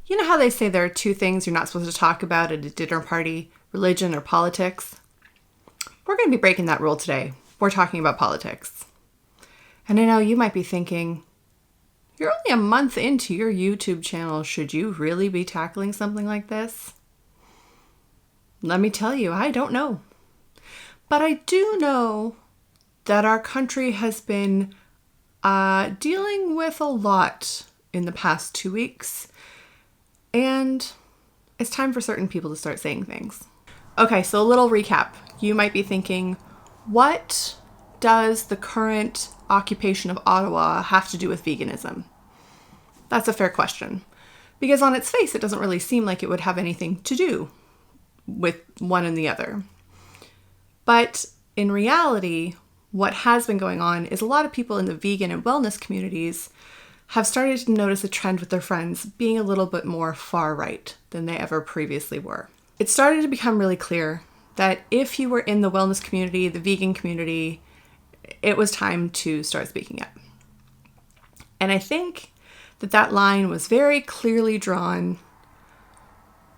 You know how they say there are two things you're not supposed to talk about at a dinner party, religion or politics? We're going to be breaking that rule today. We're talking about politics. And I know you might be thinking, you're only a month into your YouTube channel. Should you really be tackling something like this? Let me tell you, I don't know. But I do know that our country has been dealing with a lot in the past 2 weeks. And it's time for certain people to start saying things. Okay, so a little recap. You might be thinking, what does the current occupation of Ottawa have to do with veganism? That's a fair question. Because on its face, it doesn't really seem like it would have anything to do with one and the other. But in reality, what has been going on is a lot of people in the vegan and wellness communities have started to notice a trend with their friends being a little bit more far right than they ever previously were. It started to become really clear that if you were in the wellness community, the vegan community, it was time to start speaking up. And I think that line was very clearly drawn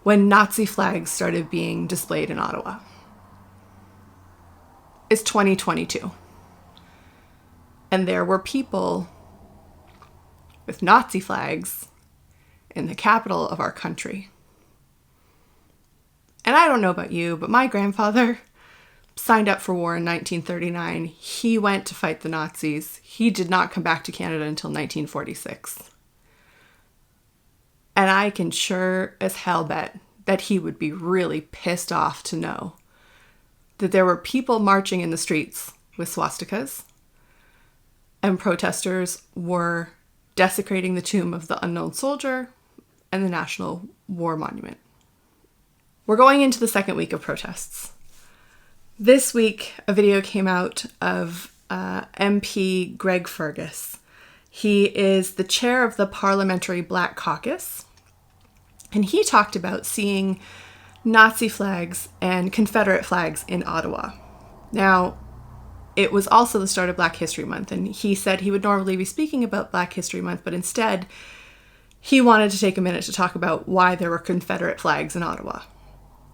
when Nazi flags started being displayed in Ottawa. It's 2022. And there were people with Nazi flags in the capital of our country. And I don't know about you, but my grandfather signed up for war in 1939. He went to fight the Nazis. He did not come back to Canada until 1946. And I can sure as hell bet that he would be really pissed off to know that there were people marching in the streets with swastikas, and protesters were desecrating the tomb of the unknown soldier and the National War Monument. We're going into the second week of protests. This week, a video came out of MP Greg Fergus. He is the chair of the Parliamentary Black Caucus, and he talked about seeing Nazi flags and Confederate flags in Ottawa. Now, it was also the start of Black History Month, and he said he would normally be speaking about Black History Month, but instead, he wanted to take a minute to talk about why there were Confederate flags in Ottawa.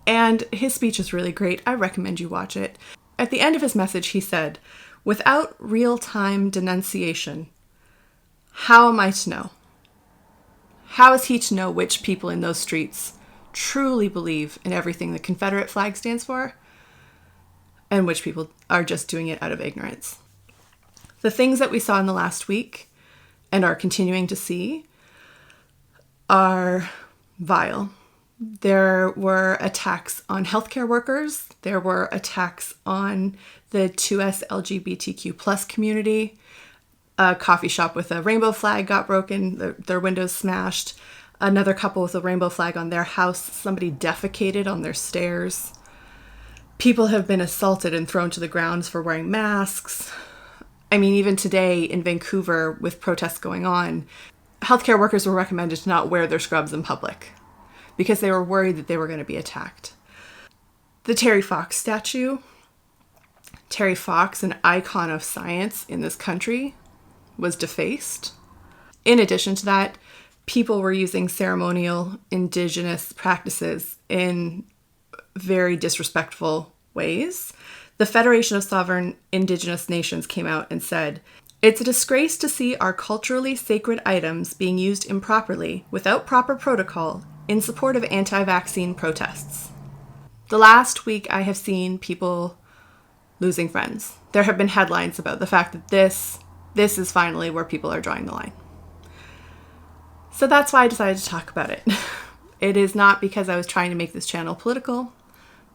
And his speech is really great. I recommend you watch it. At the end of his message, he said, "Without real-time denunciation, how am I to know? How is he to know which people in those streets truly believe in everything the Confederate flag stands for, and which people are just doing it out of ignorance?" The things that we saw in the last week and are continuing to see are vile. There were attacks on healthcare workers. There were attacks on the 2S LGBTQ plus community. A coffee shop with a rainbow flag got broken, their windows smashed. Another couple with a rainbow flag on their house, somebody defecated on their stairs. People have been assaulted and thrown to the ground for wearing masks. I mean, even today in Vancouver, with protests going on, healthcare workers were recommended to not wear their scrubs in public because they were worried that they were going to be attacked. The Terry Fox statue, Terry Fox, an icon of science in this country, was defaced. In addition to that, people were using ceremonial Indigenous practices in very disrespectful ways. The Federation of Sovereign Indigenous Nations came out and said, "It's a disgrace to see our culturally sacred items being used improperly without proper protocol in support of anti-vaccine protests." The last week I have seen people losing friends. There have been headlines about the fact that this is finally where people are drawing the line. So that's why I decided to talk about it. It is not because I was trying to make this channel political,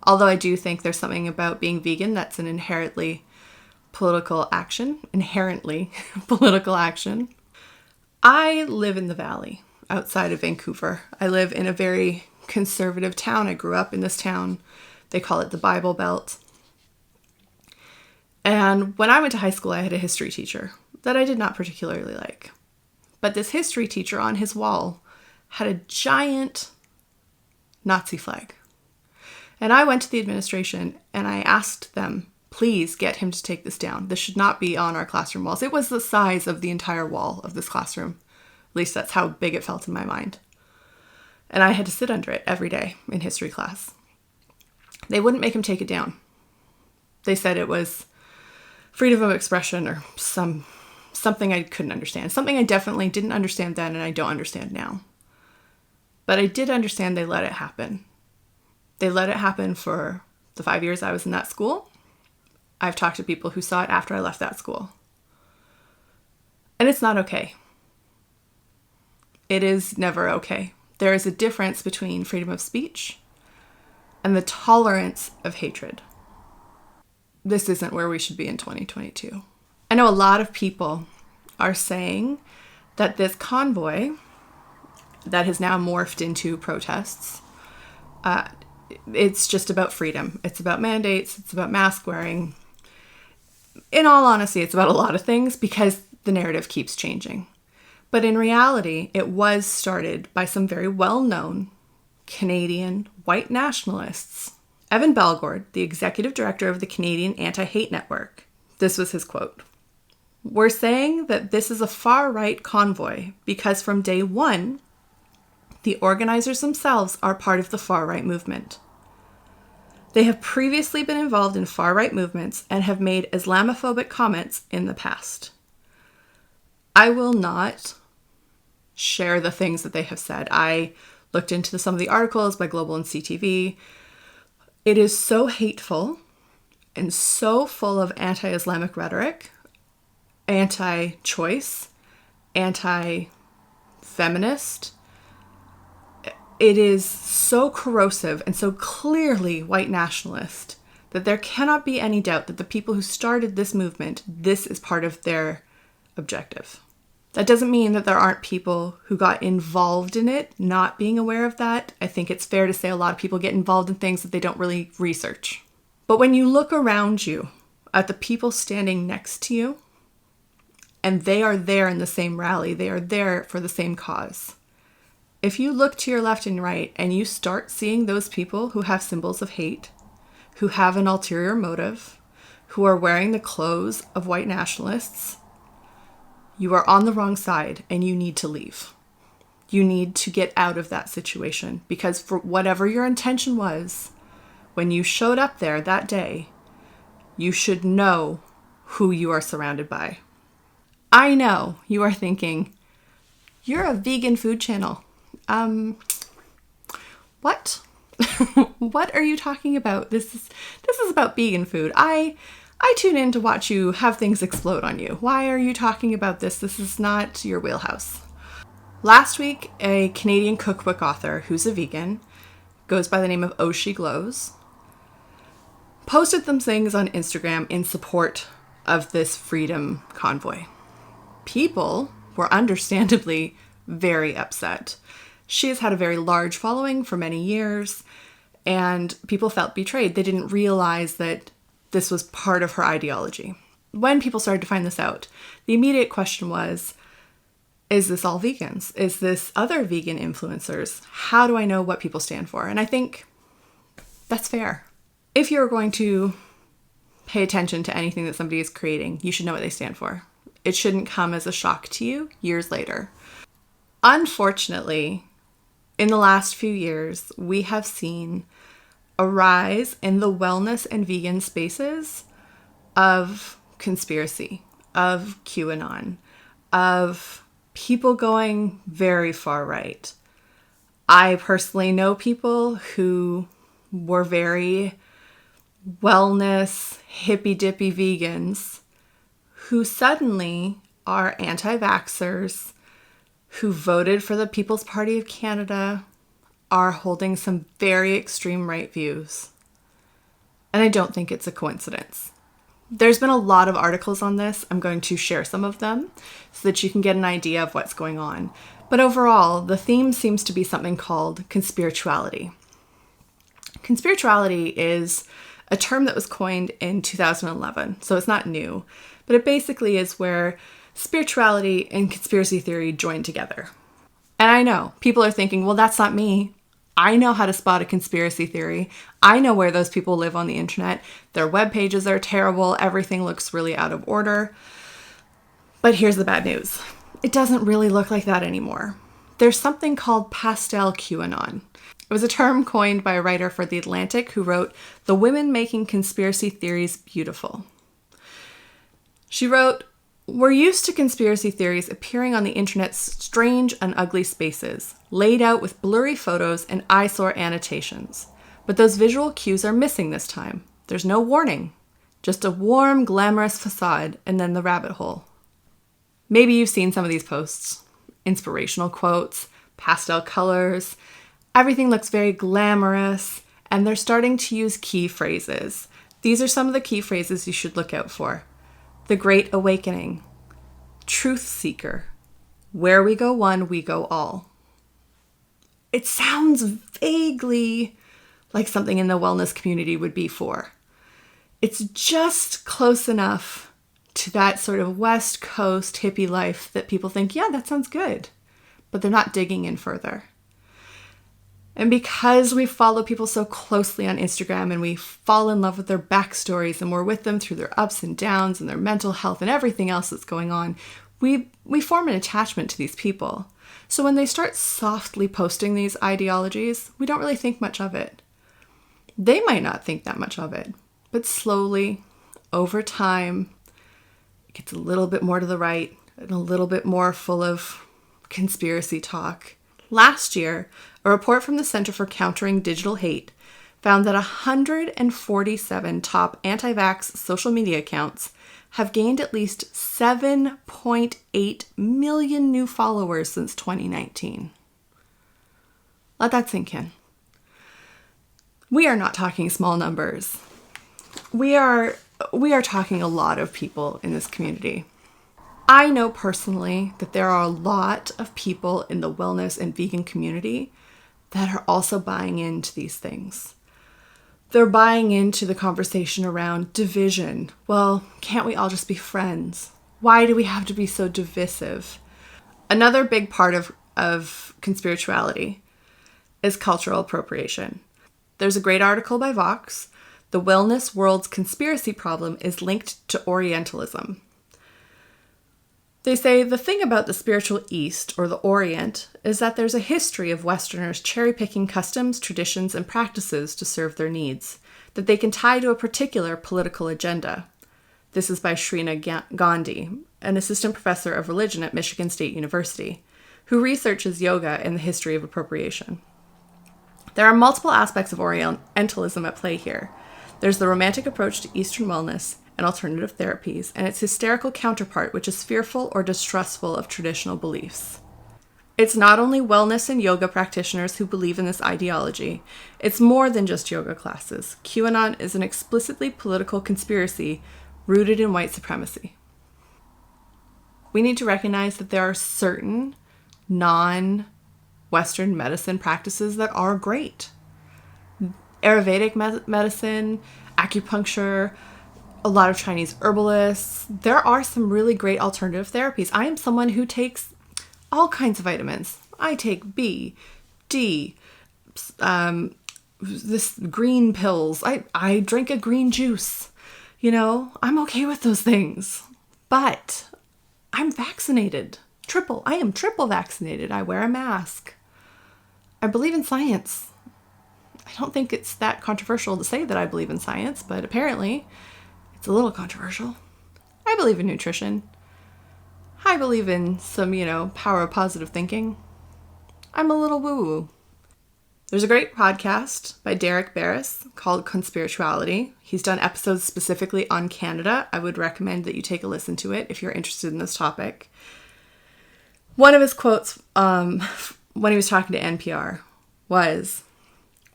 although I do think there's something about being vegan that's an inherently political action. I live in the valley outside of Vancouver. I live in a very conservative town. I grew up in this town. They call it the Bible Belt. And when I went to high school, I had a history teacher that I did not particularly like. But this history teacher on his wall had a giant Nazi flag. And I went to the administration and I asked them, please get him to take this down. This should not be on our classroom walls. It was the size of the entire wall of this classroom. At least that's how big it felt in my mind. And I had to sit under it every day in history class. They wouldn't make him take it down. They said it was freedom of expression or something I couldn't understand. Something I definitely didn't understand then and I don't understand now. But I did understand they let it happen. They let it happen for the 5 years I was in that school. I've talked to people who saw it after I left that school. And it's not okay. It is never okay. There is a difference between freedom of speech and the tolerance of hatred. This isn't where we should be in 2022. I know a lot of people are saying that this convoy that has now morphed into protests, it's just about freedom. It's about mandates. It's about mask wearing. In all honesty, it's about a lot of things because the narrative keeps changing. But in reality, it was started by some very well-known Canadian white nationalists. Evan Balgord, the executive director of the Canadian Anti-Hate Network, this was his quote. "We're saying that this is a far-right convoy because from day one, the organizers themselves are part of the far-right movement. They have previously been involved in far-right movements and have made Islamophobic comments in the past." I will not share the things that they have said. I looked into some of the articles by Global and CTV. It is so hateful and so full of anti-Islamic rhetoric, anti-choice, anti-feminist. It is so corrosive and so clearly white nationalist that there cannot be any doubt that the people who started this movement, this is part of their objective. That doesn't mean that there aren't people who got involved in it not being aware of that. I think it's fair to say a lot of people get involved in things that they don't really research. But when you look around you at the people standing next to you, and they are there in the same rally, they are there for the same cause. If you look to your left and right and you start seeing those people who have symbols of hate, who have an ulterior motive, who are wearing the clothes of white nationalists, you are on the wrong side and you need to leave. You need to get out of that situation because for whatever your intention was, when you showed up there that day, you should know who you are surrounded by. I know you are thinking, you're a vegan food channel. What? What are you talking about? This is about vegan food. I tune in to watch you have things explode on you. Why are you talking about this? This is not your wheelhouse. Last week, a Canadian cookbook author who's a vegan, goes by the name of Oh She Glows, posted some things on Instagram in support of this freedom convoy. People were understandably very upset. She has had a very large following for many years, and people felt betrayed. They didn't realize that this was part of her ideology. When people started to find this out, the immediate question was, is this all vegans? Is this other vegan influencers? How do I know what people stand for? And I think that's fair. If you're going to pay attention to anything that somebody is creating, you should know what they stand for. It shouldn't come as a shock to you years later. Unfortunately, in the last few years, we have seen a rise in the wellness and vegan spaces of conspiracy, of QAnon, of people going very far right. I personally know people who were very wellness, hippy-dippy vegans who suddenly are anti-vaxxers, who voted for the People's Party of Canada, are holding some very extreme right views. And I don't think it's a coincidence. There's been a lot of articles on this. I'm going to share some of them so that you can get an idea of what's going on. But overall, the theme seems to be something called conspirituality. Conspirituality is a term that was coined in 2011, so it's not new. But it basically is where spirituality and conspiracy theory join together. And I know people are thinking, well, that's not me. I know how to spot a conspiracy theory. I know where those people live on the internet. Their web pages are terrible. Everything looks really out of order. But here's the bad news. It doesn't really look like that anymore. there's something called pastel QAnon. It was a term coined by a writer for The Atlantic who wrote, "The women making conspiracy theories beautiful." She wrote, "We're used to conspiracy theories appearing on the internet's strange and ugly spaces, laid out with blurry photos and eyesore annotations. But those visual cues are missing this time. There's no warning, just a warm, glamorous facade and then the rabbit hole." Maybe you've seen some of these posts. Inspirational quotes, pastel colors, everything looks very glamorous, and they're starting to use key phrases. These are some of the key phrases you should look out for. The Great Awakening, truth seeker, where we go one, we go all. It sounds vaguely like something in the wellness community would be for. It's just close enough to that sort of West Coast hippie life that people think, yeah, that sounds good, but they're not digging in further. And because we follow people so closely on Instagram and we fall in love with their backstories and we're with them through their ups and downs and their mental health and everything else that's going on, we form an attachment to these people. So when they start softly posting these ideologies, we don't really think much of it. They might not think that much of it, but slowly, over time, it gets a little bit more to the right and a little bit more full of conspiracy talk. Last year, a report from the Center for Countering Digital Hate found that 147 top anti-vax social media accounts have gained at least 7.8 million new followers since 2019. Let that sink in. We are not talking small numbers. We are talking a lot of people in this community. I know personally that there are a lot of people in the wellness and vegan community that are also buying into these things. They're buying into the conversation around division. Well, can't we all just be friends? Why do we have to be so divisive? Another big part of conspirituality is cultural appropriation. There's a great article by Vox, "The Wellness World's Conspiracy Problem is Linked to Orientalism." They say the thing about the spiritual East, or the Orient, is that there's a history of Westerners cherry-picking customs, traditions, and practices to serve their needs, that they can tie to a particular political agenda. This is by Shrina Gandhi, an assistant professor of religion at Michigan State University, who researches yoga and the history of appropriation. There are multiple aspects of Orientalism at play here. There's the romantic approach to Eastern wellness and alternative therapies, and its hysterical counterpart, which is fearful or distrustful of traditional beliefs. It's not only wellness and yoga practitioners who believe in this ideology. It's more than just yoga classes. QAnon is an explicitly political conspiracy rooted in white supremacy. We need to recognize that there are certain non-Western medicine practices that are great. Ayurvedic medicine, acupuncture, a lot of Chinese herbalists. There are some really great alternative therapies. I am someone who takes all kinds of vitamins. I take B, D, this green pills. I drink a green juice. You know, I'm okay with those things. But I'm vaccinated. I am triple vaccinated. I wear a mask. I believe in science. I don't think it's that controversial to say that I believe in science, but apparently it's a little controversial. I believe in nutrition. I believe in some, power of positive thinking. I'm a little woo-woo. There's a great podcast by Derek Barris called Conspirituality. He's done episodes specifically on Canada. I would recommend that you take a listen to it if you're interested in this topic. One of his quotes when he was talking to NPR was,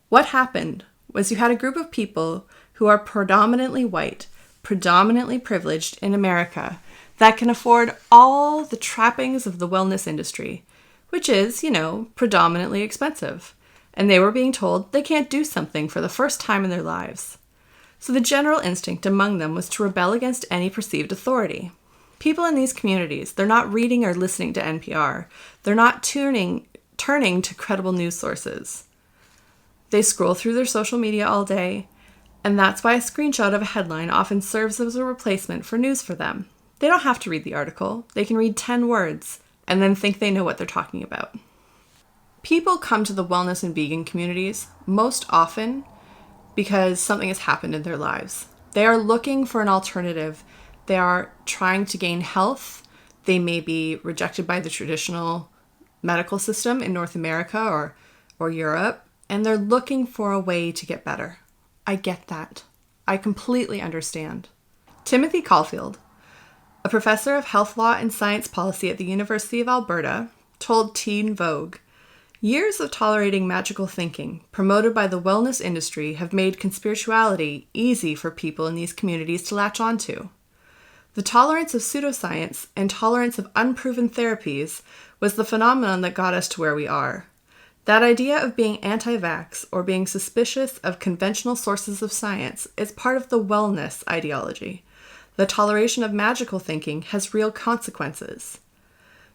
"What happened was you had a group of people who are predominantly white, predominantly privileged in America, that can afford all the trappings of the wellness industry, which is, predominantly expensive. And they were being told they can't do something for the first time in their lives. So the general instinct among them was to rebel against any perceived authority. People in these communities, they're not reading or listening to NPR. They're not turning to credible news sources. They scroll through their social media all day, and that's why a screenshot of a headline often serves as a replacement for news for them. They don't have to read the article. They can read 10 words and then think they know what they're talking about." People come to the wellness and vegan communities most often because something has happened in their lives. They are looking for an alternative. They are trying to gain health. They may be rejected by the traditional medical system in North America or Europe, and they're looking for a way to get better. I get that. I completely understand. Timothy Caulfield, a professor of health law and science policy at the University of Alberta, told Teen Vogue, "Years of tolerating magical thinking promoted by the wellness industry have made conspirituality easy for people in these communities to latch onto. The tolerance of pseudoscience and tolerance of unproven therapies was the phenomenon that got us to where we are. That idea of being anti-vax or being suspicious of conventional sources of science is part of the wellness ideology. The toleration of magical thinking has real consequences.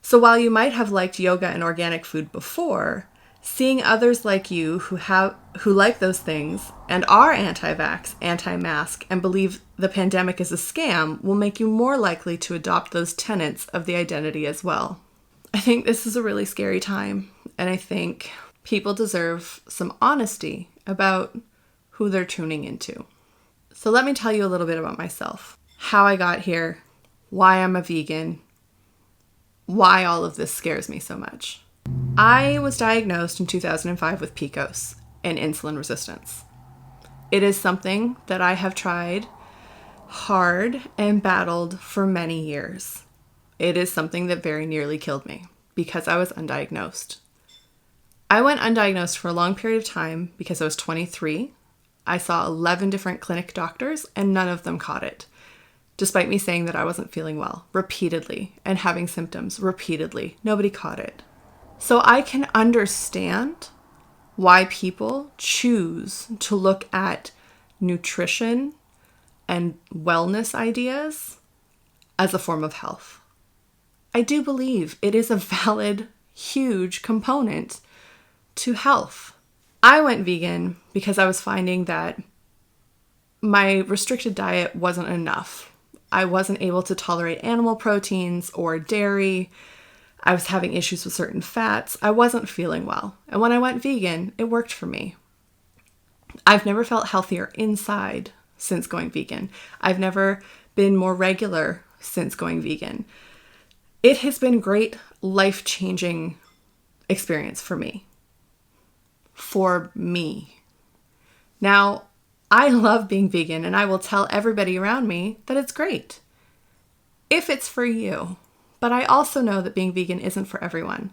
So while you might have liked yoga and organic food before, seeing others like you who like those things and are anti-vax, anti-mask, and believe the pandemic is a scam will make you more likely to adopt those tenets of the identity as well." I think this is a really scary time, and I think people deserve some honesty about who they're tuning into. So let me tell you a little bit about myself, how I got here, why I'm a vegan, why all of this scares me so much. I was diagnosed in 2005 with PCOS and insulin resistance. It is something that I have tried hard and battled for many years. It is something that very nearly killed me because I was undiagnosed. I went undiagnosed for a long period of time because I was 23. I saw 11 different clinic doctors and none of them caught it, despite me saying that I wasn't feeling well repeatedly and having symptoms repeatedly. Nobody caught it. So I can understand why people choose to look at nutrition and wellness ideas as a form of health. I do believe it is a valid, huge component to health. I went vegan because I was finding that my restricted diet wasn't enough. I wasn't able to tolerate animal proteins or dairy. I was having issues with certain fats. I wasn't feeling well. And when I went vegan, it worked for me. I've never felt healthier inside since going vegan. I've never been more regular since going vegan. It has been great, life-changing experience for me. For me. Now, I love being vegan and I will tell everybody around me that it's great. If it's for you. But I also know that being vegan isn't for everyone.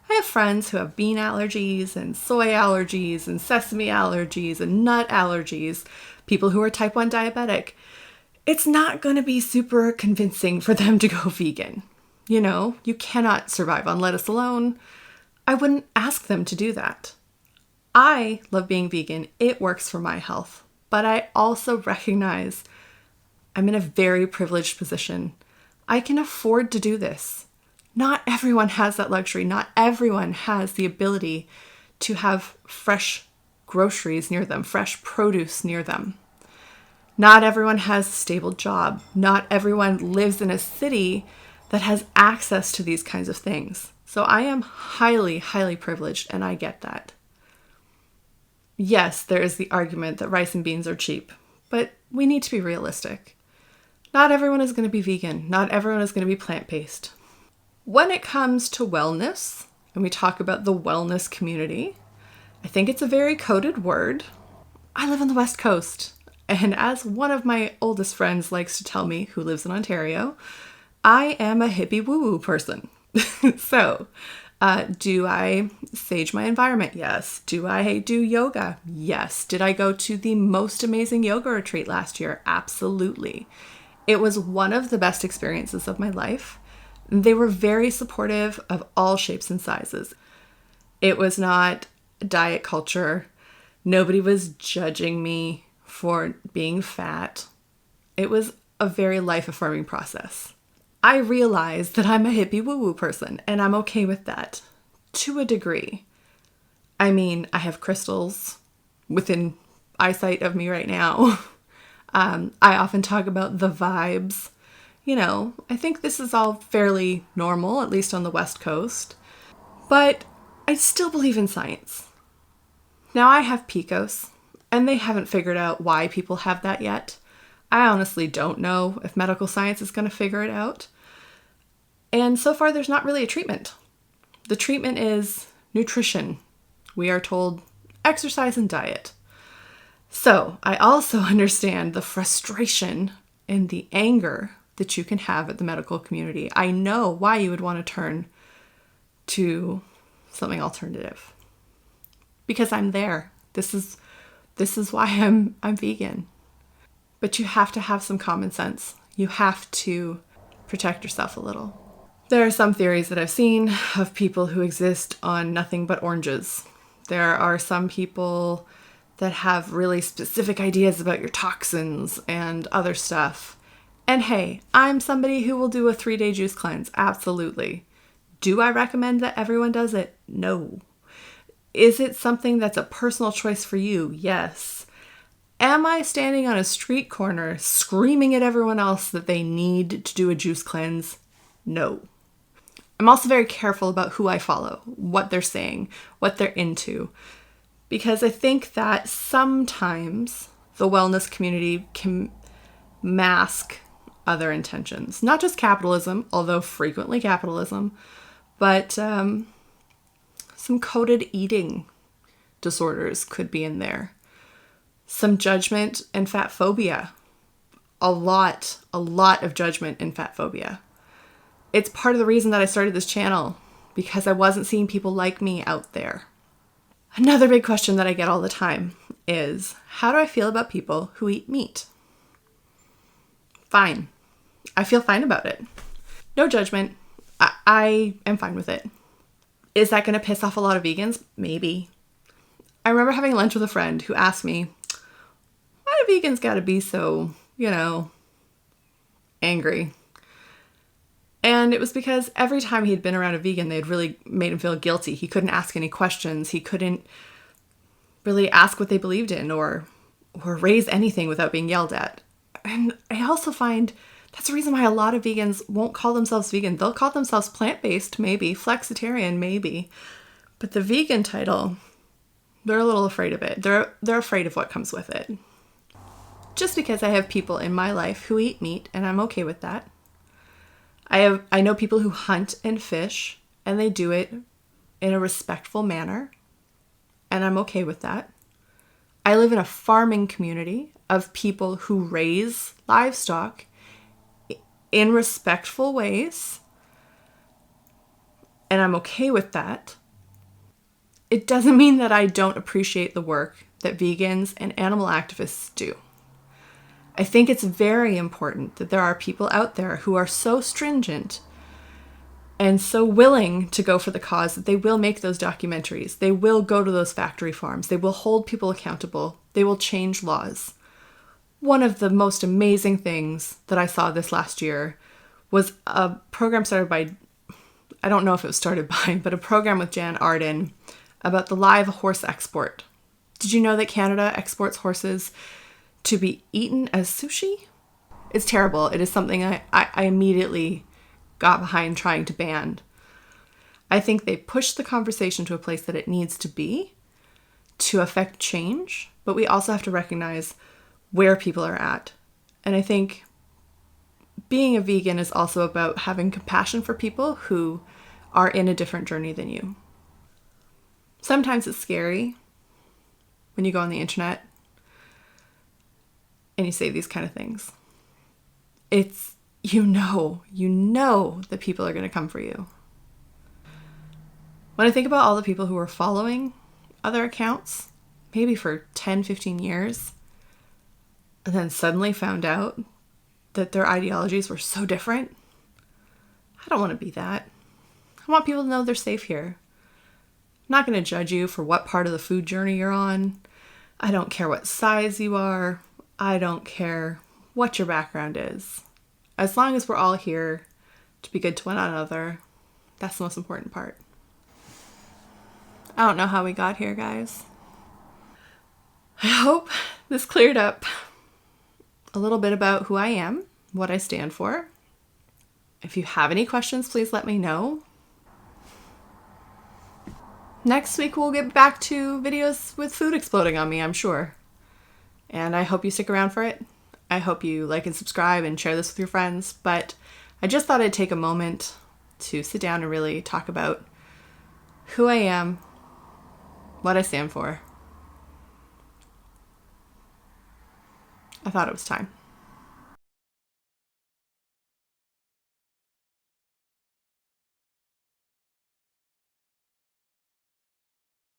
I have friends who have bean allergies and soy allergies and sesame allergies and nut allergies, people who are type 1 diabetic. It's not going to be super convincing for them to go vegan. You know, you cannot survive on lettuce alone. I wouldn't ask them to do that. I love being vegan. It works for my health. But I also recognize I'm in a very privileged position. I can afford to do this. Not everyone has that luxury. Not everyone has the ability to have fresh groceries near them, fresh produce near them. Not everyone has a stable job. Not everyone lives in a city that has access to these kinds of things. So I am highly, highly privileged, and I get that. Yes, there is the argument that rice and beans are cheap, but we need to be realistic. Not everyone is going to be vegan. Not everyone is going to be plant-based. When it comes to wellness, and we talk about the wellness community, I think it's a very coded word. I live on the West Coast, and as one of my oldest friends likes to tell me, who lives in Ontario, I am a hippie woo-woo person. So, do I sage my environment? Yes. Do I do yoga? Yes. Did I go to the most amazing yoga retreat last year? Absolutely. It was one of the best experiences of my life. They were very supportive of all shapes and sizes. It was not diet culture. Nobody was judging me for being fat. It was a very life-affirming process. I realize that I'm a hippie woo-woo person, and I'm okay with that, to a degree. I mean, I have crystals within eyesight of me right now. I often talk about the vibes. You know, I think this is all fairly normal, at least on the West Coast. But I still believe in science. Now I have PCOS, and they haven't figured out why people have that yet. I honestly don't know if medical science is going to figure it out. And so far, there's not really a treatment. The treatment is nutrition. We are told exercise and diet. So I also understand the frustration and the anger that you can have at the medical community. I know why you would want to turn to something alternative. Because I'm there. This is why I'm vegan. But you have to have some common sense. You have to protect yourself a little. There are some theories that I've seen of people who exist on nothing but oranges. There are some people that have really specific ideas about your toxins and other stuff. And hey, I'm somebody who will do a 3-day juice cleanse. Absolutely. Do I recommend that everyone does it? No. Is it something that's a personal choice for you? Yes. Am I standing on a street corner screaming at everyone else that they need to do a juice cleanse? No. I'm also very careful about who I follow, what they're saying, what they're into, because I think that sometimes the wellness community can mask other intentions. Not just capitalism, although frequently capitalism, but some coded eating disorders could be in there. Some judgment and fat phobia. A lot of judgment and fat phobia. It's part of the reason that I started this channel, because I wasn't seeing people like me out there. Another big question that I get all the time is, how do I feel about people who eat meat? Fine. I feel fine about it. No judgment. I am fine with it. Is that going to piss off a lot of vegans? Maybe. I remember having lunch with a friend who asked me, why do vegans gotta be so, angry? And it was because every time he'd been around a vegan, they had really made him feel guilty. He couldn't ask any questions. He couldn't really ask what they believed in or raise anything without being yelled at. And I also find that's the reason why a lot of vegans won't call themselves vegan. They'll call themselves plant-based, maybe, flexitarian, maybe. But the vegan title, they're a little afraid of it. They're afraid of what comes with it. Just because I have people in my life who eat meat, and I'm okay with that. I know people who hunt and fish, and they do it in a respectful manner, and I'm okay with that. I live in a farming community of people who raise livestock in respectful ways, and I'm okay with that. It doesn't mean that I don't appreciate the work that vegans and animal activists do. I think it's very important that there are people out there who are so stringent and so willing to go for the cause that they will make those documentaries. They will go to those factory farms. They will hold people accountable. They will change laws. One of the most amazing things that I saw this last year was a program started by, I don't know if it was started by, but a program with Jan Arden about the live horse export. Did you know that Canada exports horses to be eaten as sushi? It's terrible. It is something I immediately got behind trying to ban. I think they pushed the conversation to a place that it needs to be to affect change, but we also have to recognize where people are at. And I think being a vegan is also about having compassion for people who are in a different journey than you. Sometimes it's scary when you go on the internet and you say these kind of things. It's, you know that people are going to come for you. When I think about all the people who are following other accounts, maybe for 10, 15 years, and then suddenly found out that their ideologies were so different, I don't want to be that. I want people to know they're safe here. I'm not going to judge you for what part of the food journey you're on. I don't care what size you are. I don't care what your background is. As long as we're all here to be good to one another, that's the most important part. I don't know how we got here, guys. I hope this cleared up a little bit about who I am, what I stand for. If you have any questions, please let me know. Next week we'll get back to videos with food exploding on me, I'm sure. And I hope you stick around for it. I hope you like and subscribe and share this with your friends. But I just thought I'd take a moment to sit down and really talk about who I am, what I stand for. I thought it was time.